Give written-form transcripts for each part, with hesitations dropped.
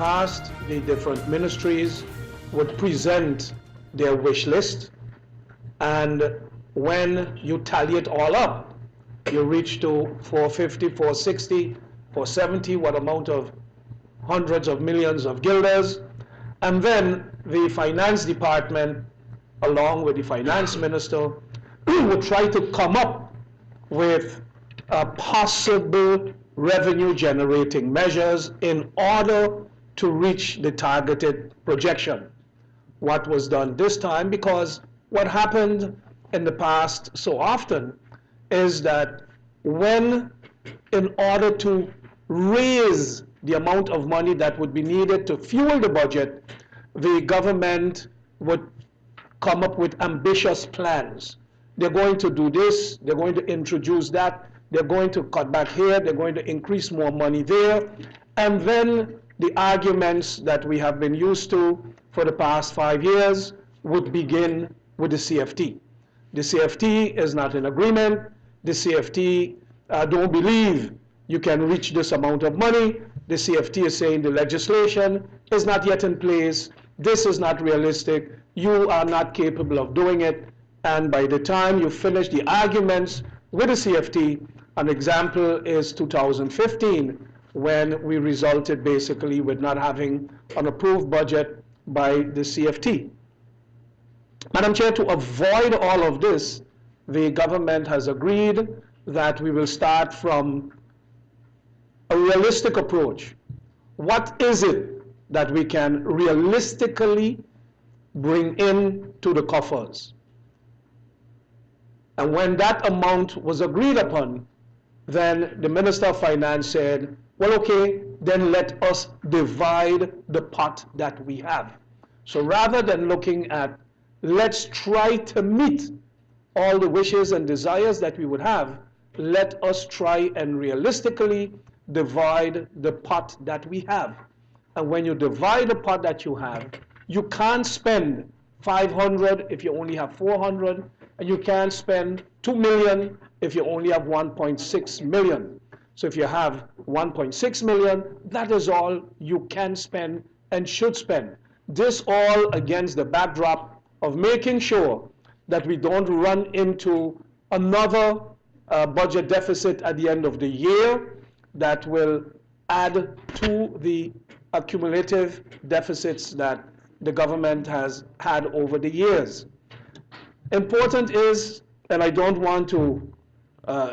past, the different ministries would present their wish list, and when you tally it all up, you reach to 450, 460, 470, what amount of hundreds of millions of guilders, and then the finance department, along with the finance minister, would try to come up with possible revenue generating measures in order to reach the targeted projection. What was done this time, because what happened in the past so often is that when, in order to raise the amount of money that would be needed to fuel the budget, the government would come up with ambitious plans. They're going to do this, they're going to introduce that, they're going to cut back here, they're going to increase more money there, and then the arguments that we have been used to for the past 5 years would begin with the CFT. The CFT is not in agreement. The CFT don't believe you can reach this amount of money. The CFT is saying the legislation is not yet in place. This is not realistic. You are not capable of doing it. And by the time you finish the arguments with the CFT, an example is 2015, when we resulted basically with not having an approved budget by the CFT. Madam Chair, to avoid all of this, the government has agreed that we will start from a realistic approach. What is it that we can realistically bring in to the coffers? And when that amount was agreed upon, then the Minister of Finance said, well, okay, then let us divide the pot that we have. So rather than looking at, let's try to meet all the wishes and desires that we would have, let us try and realistically divide the pot that we have. And when you divide the pot that you have, you can't spend 500 if you only have 400, and you can't spend 2 million if you only have 1.6 million. So if you have 1.6 million, that is all you can spend and should spend. This all against the backdrop of making sure that we don't run into another budget deficit at the end of the year that will add to the accumulative deficits that the government has had over the years. Important is, and I don't want to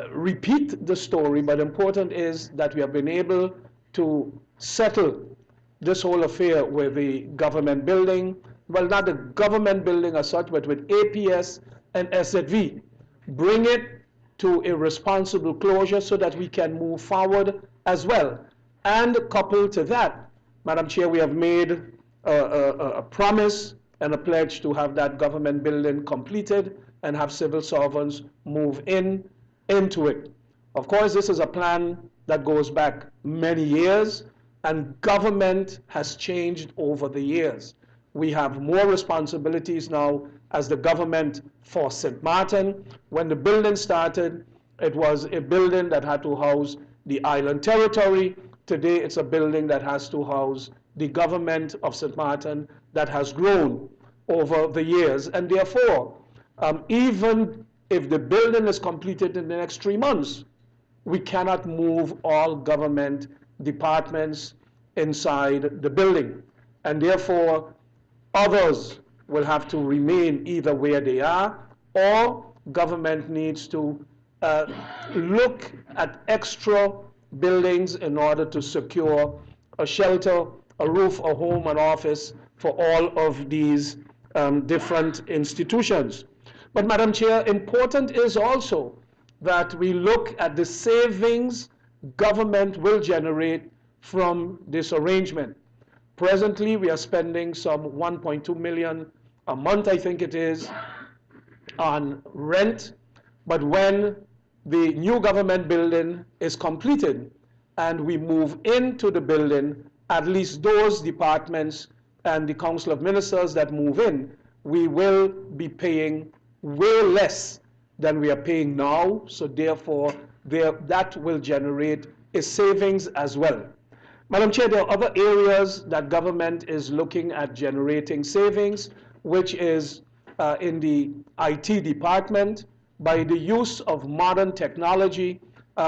repeat the story, but important is that we have been able to settle this whole affair with the government building, well, not the government building as such, but with APS and SZV. Bring it to a responsible closure so that we can move forward as well. And coupled to that, Madam Chair, we have made a promise and a pledge to have that government building completed and have civil servants move into it. Of course, this is a plan that goes back many years, and government has changed over the years. We have more responsibilities now as the government for St. Martin. When the building started, it was a building that had to house the island territory. Today, it's a building that has to house the government of St. Martin that has grown over the years. And therefore, even if the building is completed in the next 3 months, we cannot move all government departments inside the building. And therefore, others will have to remain either where they are, or government needs to look at extra buildings in order to secure a shelter, a roof, a home, an office for all of these different institutions. But Madam Chair, important is also that we look at the savings government will generate from this arrangement. Presently, we are spending some 1.2 million a month, I think it is, on rent. But when the new government building is completed and we move into the building, at least those departments and the Council of Ministers that move in, we will be paying way less than we are paying now. So therefore, that will generate a savings as well. Madam Chair, there are other areas that government is looking at generating savings, which is in the IT department. By the use of modern technology,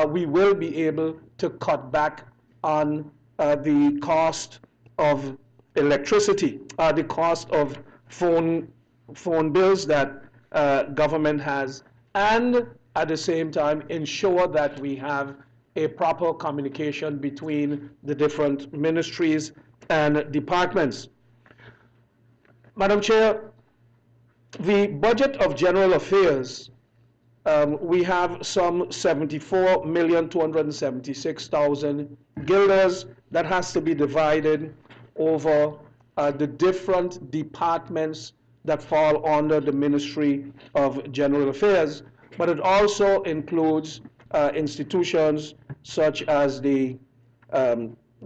we will be able to cut back on the cost of electricity, the cost of phone bills that government has, and at the same time ensure that we have a proper communication between the different ministries and departments. Madam Chair, the budget of general affairs, we have some 74,276,000 guilders that has to be divided over the different departments that fall under the Ministry of General Affairs, but it also includes institutions such as the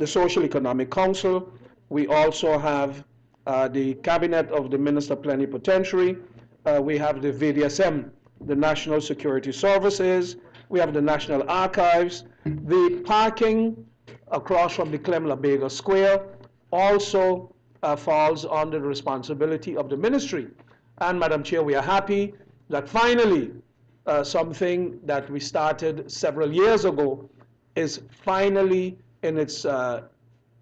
Social Economic Council. We also have the Cabinet of the Minister Plenipotentiary. We have the VDSM, the National Security Services. We have the National Archives. The parking across from the Clem Labega Square also falls under the responsibility of the ministry. And Madam Chair, we are happy that finally something that we started several years ago is finally in its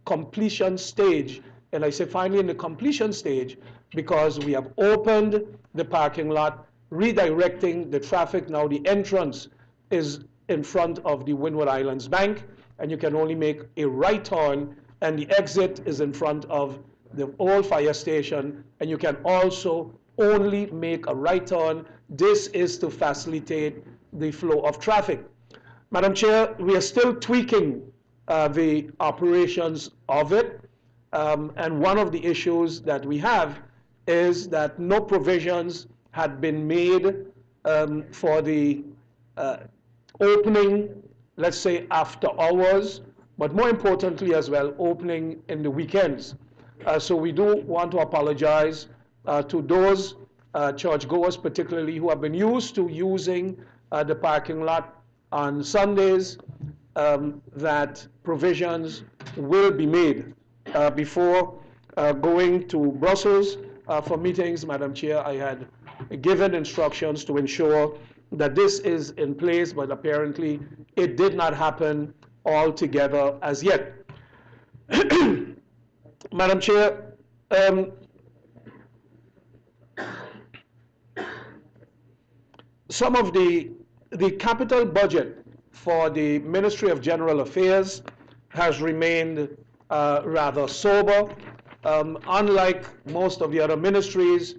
completion stage. And I say finally in the completion stage because we have opened the parking lot, redirecting the traffic. Now the entrance is in front of the Windward Islands Bank, and you can only make a right turn, and the exit is in front of the old fire station, and you can also only make a right turn. This is to facilitate the flow of traffic. Madam Chair, we are still tweaking the operations of it, and one of the issues that we have is that no provisions had been made for the opening, let's say after hours, but more importantly as well, opening in the weekends. So we do want to apologize to those churchgoers particularly who have been used to using the parking lot on Sundays, that provisions will be made before going to Brussels for meetings. Madam Chair, I had given instructions to ensure that this is in place, but apparently it did not happen altogether as yet. Madam Chair, some of the capital budget for the Ministry of General Affairs has remained rather sober. Unlike most of the other ministries,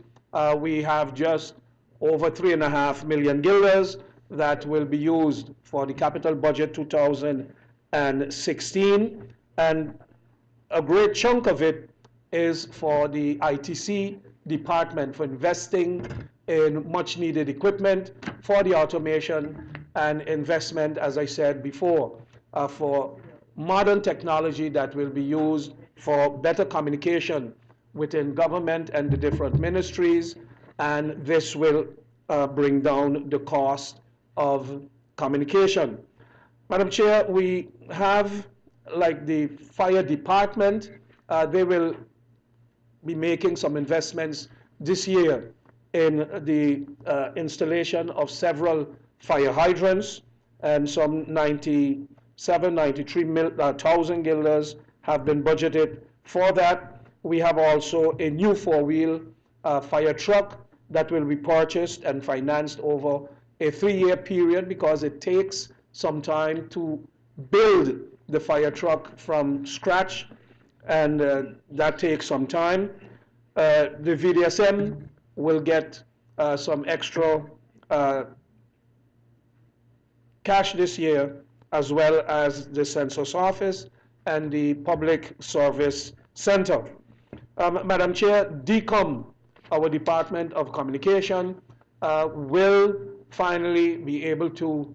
we have just over 3.5 million guilders that will be used for the capital budget 2016, and a great chunk of it is for the ITC department for investing in much needed equipment for the automation and investment, as I said before, for modern technology that will be used for better communication within government and the different ministries, and this will bring down the cost of communication. Madam Chair, we have, like the fire department, they will be making some investments this year in the installation of several fire hydrants, and some 93,000 guilders have been budgeted for that. We have also a new four-wheel fire truck that will be purchased and financed over a 3-year period because it takes some time to build the fire truck from scratch, and that takes some time. The VDSM will get some extra cash this year, as well as the census office and the public service center. Madam Chair, DCOM, our Department of Communication, will finally be able to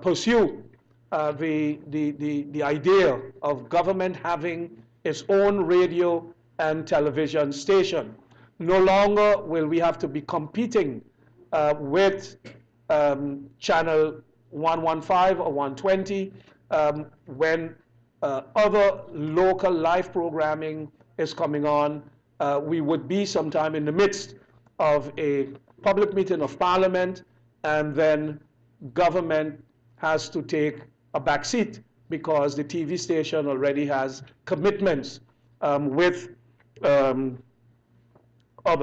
pursue the idea of government having its own radio and television station. No longer will we have to be competing with channel 115 or 120 when other local live programming is coming on. We would be sometime in the midst of a public meeting of Parliament, and then government has to take a back seat because the TV station already has commitments with other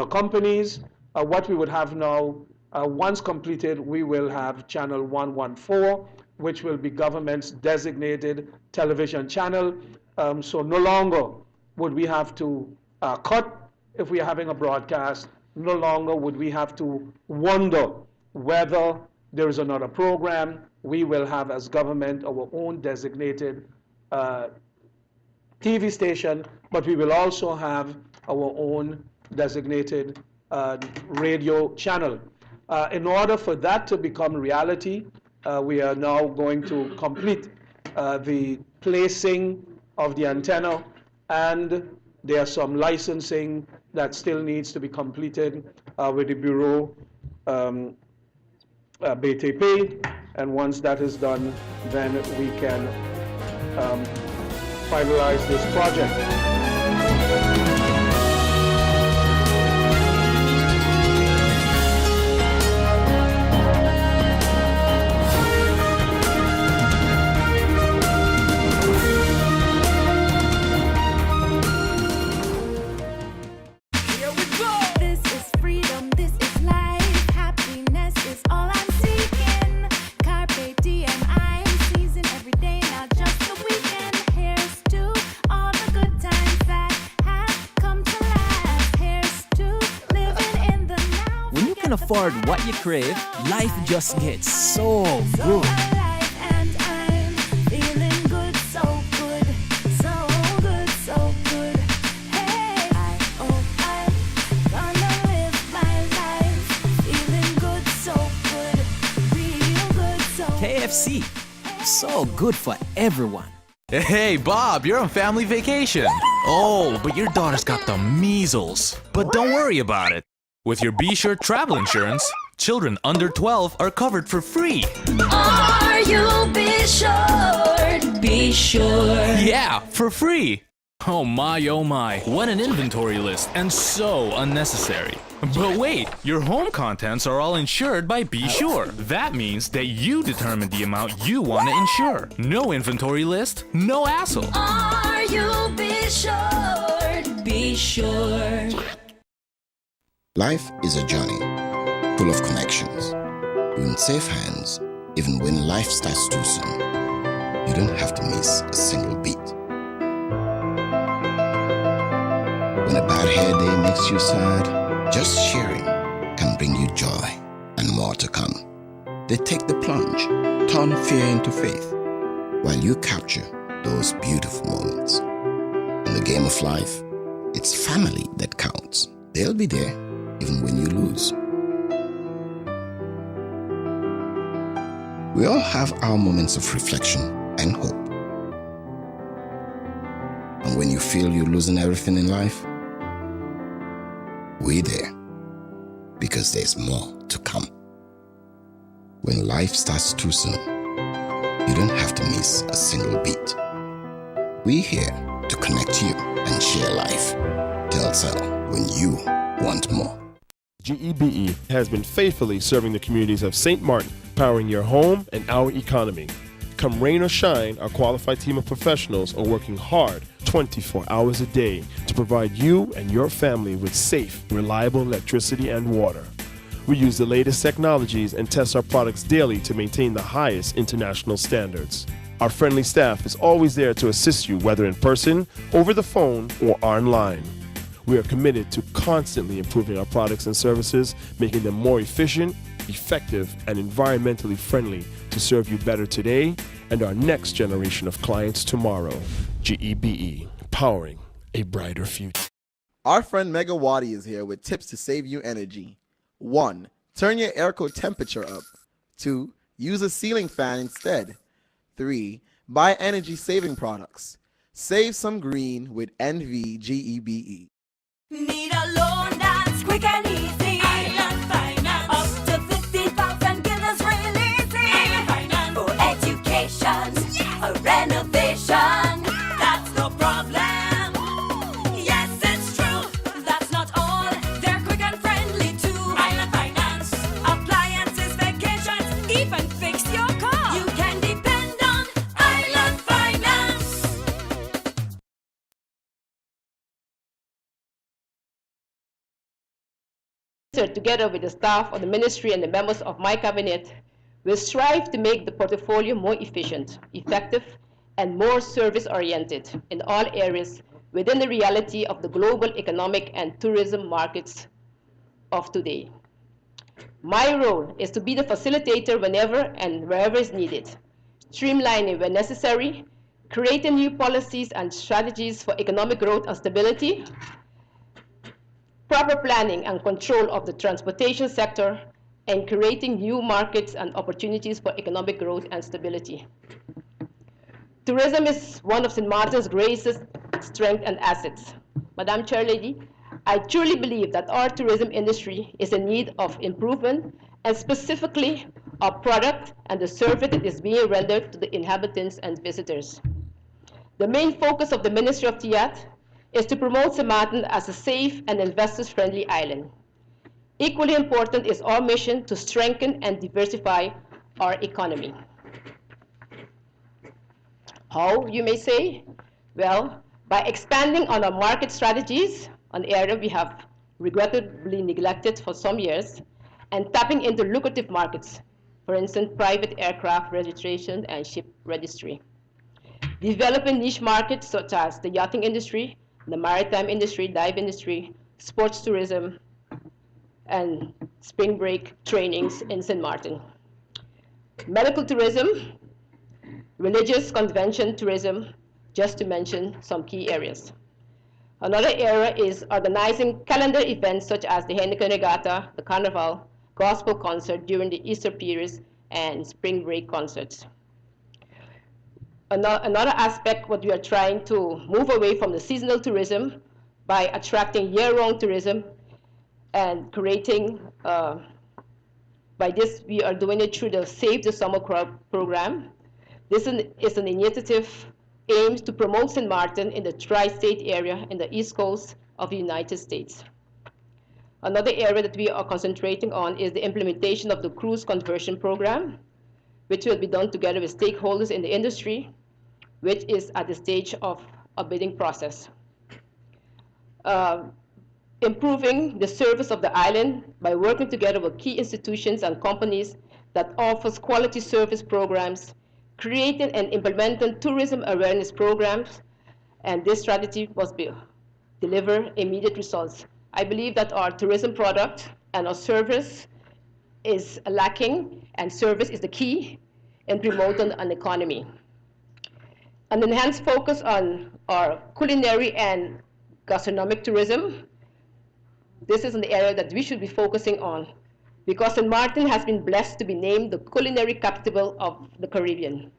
companies. What we would have now, once completed, we will have channel 114, which will be government's designated television channel. So no longer would we have to cut if we are having a broadcast. No longer would we have to wonder whether there is another program. We will have, as government, our own designated TV station, but we will also have our own designated radio channel. In order for that to become reality, we are now going to complete the placing of the antenna, and there are some licensing that still needs to be completed with the Bureau BTP, and once that is done, then we can finalize this project. Afford what you crave, life just gets so good. KFC, so good for everyone. Hey, Bob, you're on family vacation. Oh, but your daughter's got the measles. But don't worry about it. With your Be Sure travel insurance, children under 12 are covered for free. Are you Be Sure? Be Sure. Yeah, for free. Oh my, what an inventory list, and so unnecessary. But wait, your home contents are all insured by Be Sure. That means that you determine the amount you want to insure. No inventory list, no hassle. Are you Be Sure? Be Sure. Life is a journey full of connections. You're in safe hands even when life starts too soon. You don't have to miss a single beat. When a bad hair day makes you sad, just sharing can bring you joy and more to come. They take the plunge, turn fear into faith, while you capture those beautiful moments. In the game of life, it's family that counts. They'll be there even when you lose. We all have our moments of reflection and hope. And when you feel you're losing everything in life, we're there because there's more to come. When life starts too soon, you don't have to miss a single beat. We're here to connect you and share life. Telcel, when you want more. GEBE has been faithfully serving the communities of St. Martin, powering your home and our economy. Come rain or shine, our qualified team of professionals are working hard 24 hours a day to provide you and your family with safe, reliable electricity and water. We use the latest technologies and test our products daily to maintain the highest international standards. Our friendly staff is always there to assist you, whether in person, over the phone, or online. We are committed to constantly improving our products and services, making them more efficient, effective, and environmentally friendly to serve you better today and our next generation of clients tomorrow. GEBE, powering a brighter future. Our friend Megawati is here with tips to save you energy. 1. Turn your airco temperature up. 2. Use a ceiling fan instead. 3. Buy energy-saving products. Save some green with NVGEBE. Need a loan that's quick and easy. Island Finance. Up to 50,000, give us real easy. Island Finance. For education, a renovation. Minister, together with the staff of the ministry and the members of my cabinet, will strive to make the portfolio more efficient, effective, and more service-oriented in all areas within the reality of the global economic and tourism markets of today. My role is to be the facilitator whenever and wherever is needed, streamlining when necessary, creating new policies and strategies for economic growth and stability, proper planning and control of the transportation sector, and creating new markets and opportunities for economic growth and stability. Tourism is one of St. Martin's greatest strengths and assets. Madam Chair Lady, I truly believe that our tourism industry is in need of improvement, and specifically our product and the service that is being rendered to the inhabitants and visitors. The main focus of the Ministry of TIAT is to promote St. Martin as a safe and investors-friendly island. Equally important is our mission to strengthen and diversify our economy. How, you may say? Well, by expanding on our market strategies, an area we have regrettably neglected for some years, and tapping into lucrative markets, for instance, private aircraft registration and ship registry. Developing niche markets such as the yachting industry, the maritime industry, dive industry, sports tourism, and spring break trainings in St. Martin. Medical tourism, religious convention tourism, just to mention some key areas. Another area is organizing calendar events such as the Heineken Regatta, the Carnival, gospel concert during the Easter periods, and spring break concerts. Another aspect, what we are trying to move away from the seasonal tourism by attracting year-round tourism and creating, by this we are doing it through the Save the Summer Crop program. This is an initiative aims to promote St. Martin in the tri-state area in the East Coast of the United States. Another area that we are concentrating on is the implementation of the cruise conversion program, which will be done together with stakeholders in the industry, which is at the stage of a bidding process. Improving the service of the island by working together with key institutions and companies that offers quality service programs, creating and implementing tourism awareness programs, and this strategy must deliver immediate results. I believe that our tourism product and our service is lacking, and service is the key in promoting an economy. An enhanced focus on our culinary and gastronomic tourism. This is an area that we should be focusing on because St. Martin has been blessed to be named the culinary capital of the Caribbean.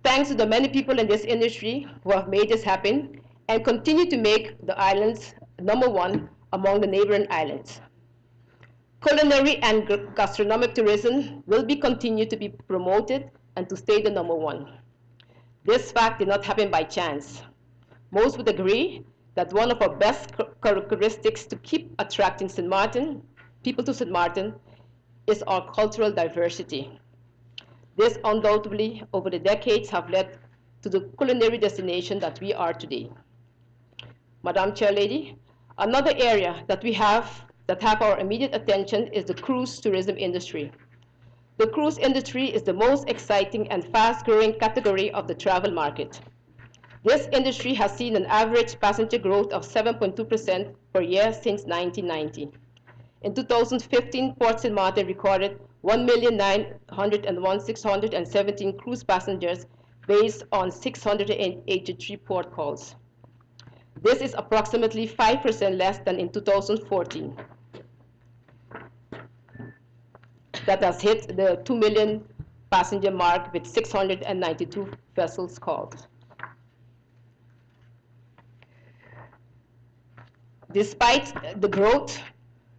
Thanks to the many people in this industry who have made this happen and continue to make the islands #1 among the neighboring islands. Culinary and gastronomic tourism will be continued to be promoted and to stay the #1. This fact did not happen by chance. Most would agree that one of our best characteristics to keep attracting St. Martin, people to St. Martin, is our cultural diversity. This undoubtedly, over the decades, have led to the culinary destination that we are today. Madam Chair Lady, another area that have our immediate attention is the cruise tourism industry. The cruise industry is the most exciting and fast-growing category of the travel market. This industry has seen an average passenger growth of 7.2% per year since 1990. In 2015, Port St. Martin recorded 1,901,617 cruise passengers based on 683 port calls. This is approximately 5% less than in 2014. That has hit the 2 million passenger mark with 692 vessels called. Despite the growth,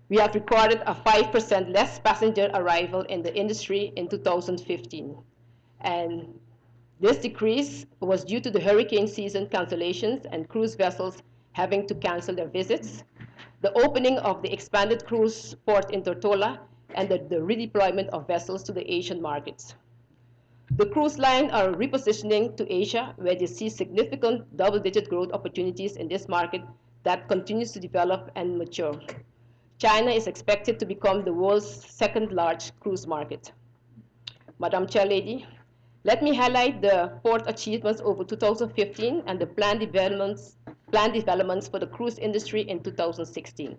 we have recorded a 5% less passenger arrival in the industry in 2015. And this decrease was due to the hurricane season cancellations and cruise vessels having to cancel their visits, the opening of the expanded cruise port in Tortola, and the redeployment of vessels to the Asian markets. The cruise lines are repositioning to Asia, where they see significant double-digit growth opportunities in this market that continues to develop and mature. China is expected to become the world's second large cruise market. Madam Chair Lady, let me highlight the port achievements over 2015 and the planned developments for the cruise industry in 2016.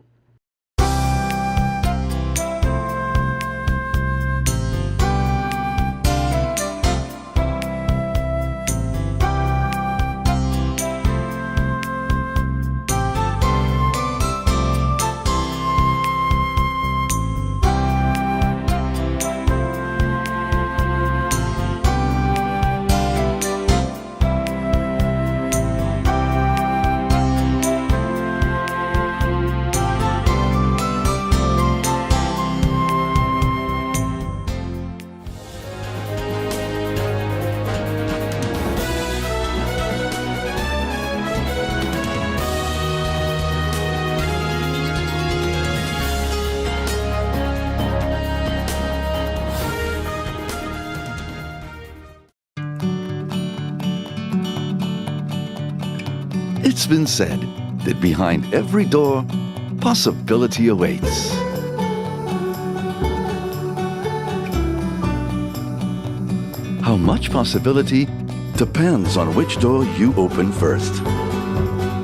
It's been said that behind every door, possibility awaits. How much possibility depends on which door you open first.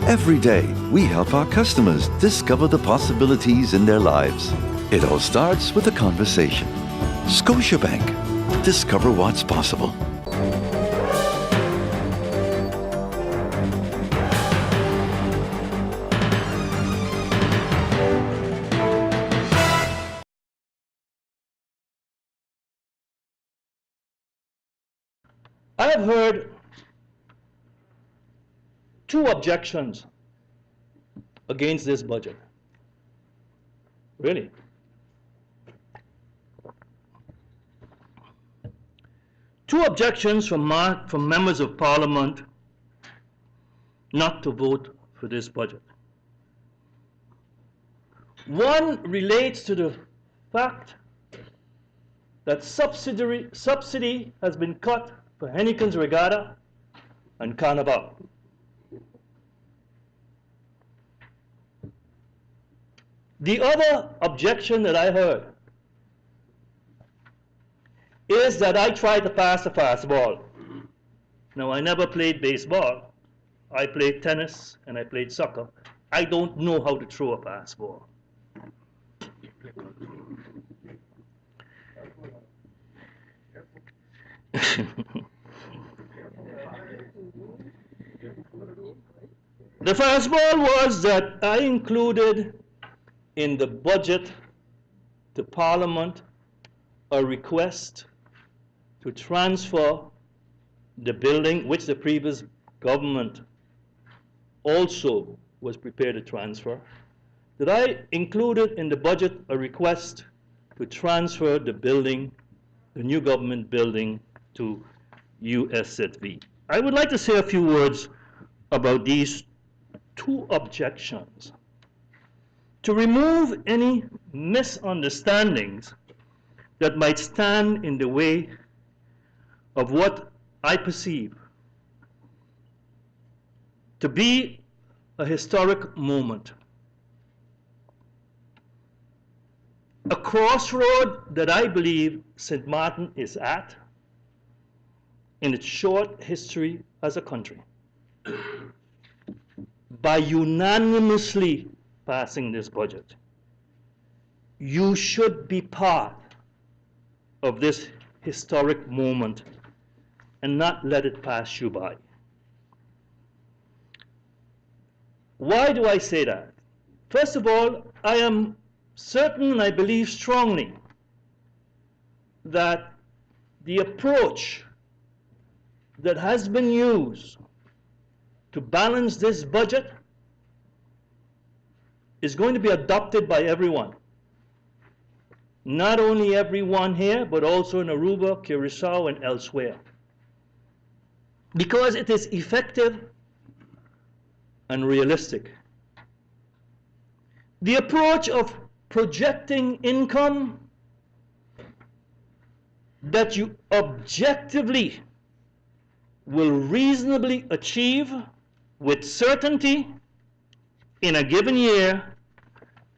Every day, we help our customers discover the possibilities in their lives. It all starts with a conversation. Scotiabank. Discover what's possible. I have heard two objections against this budget. Really. Two objections from members of Parliament not to vote for this budget. One relates to the fact that subsidy has been cut for Henniken's Regatta and Carnival. The other objection that I heard is that I tried to pass a fastball. Now, I never played baseball. I played tennis and I played soccer. I don't know how to throw a fastball. The fastball was that I included in the budget to Parliament a request to transfer the building, which the previous government also was prepared to transfer, that I included in the budget a request to transfer the building, the new government building, to USZV. I would like to say a few words about these two objections to remove any misunderstandings that might stand in the way of what I perceive to be a historic moment, a crossroad that I believe St. Martin is at in its short history as a country. By unanimously passing this budget, you should be part of this historic moment and not let it pass you by. Why do I say that? First of all, I am certain and I believe strongly that the approach that has been used to balance this budget is going to be adopted by everyone. Not only everyone here, but also in Aruba, Curacao, and elsewhere. Because it is effective and realistic. The approach of projecting income that you objectively will reasonably achieve with certainty in a given year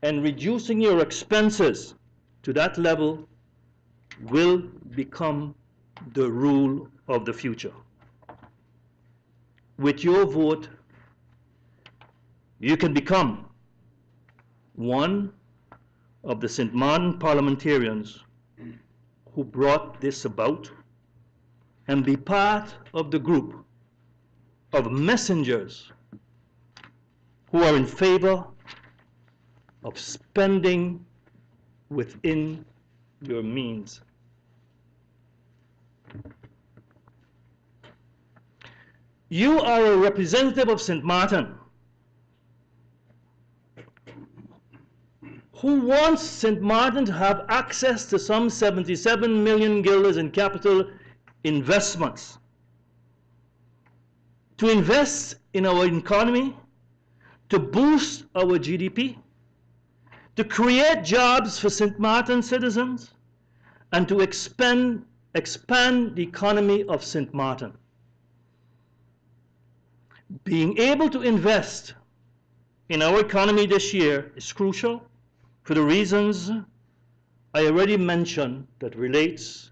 and reducing your expenses to that level will become the rule of the future. With your vote, you can become one of the St. Martin parliamentarians who brought this about and be part of the group of messengers who are in favor of spending within your means. You are a representative of St. Martin who wants St. Martin to have access to some 77 million guilders in capital investments, to invest in our economy, to boost our GDP, to create jobs for St. Martin citizens, and to expand the economy of St. Martin. Being able to invest in our economy this year is crucial for the reasons I already mentioned that relates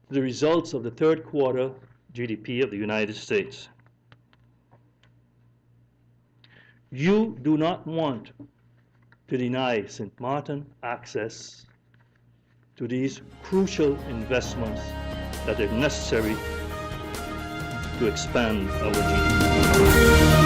to the results of the third quarter GDP of the United States. You do not want to deny St. Martin access to these crucial investments that are necessary to expand our GDP.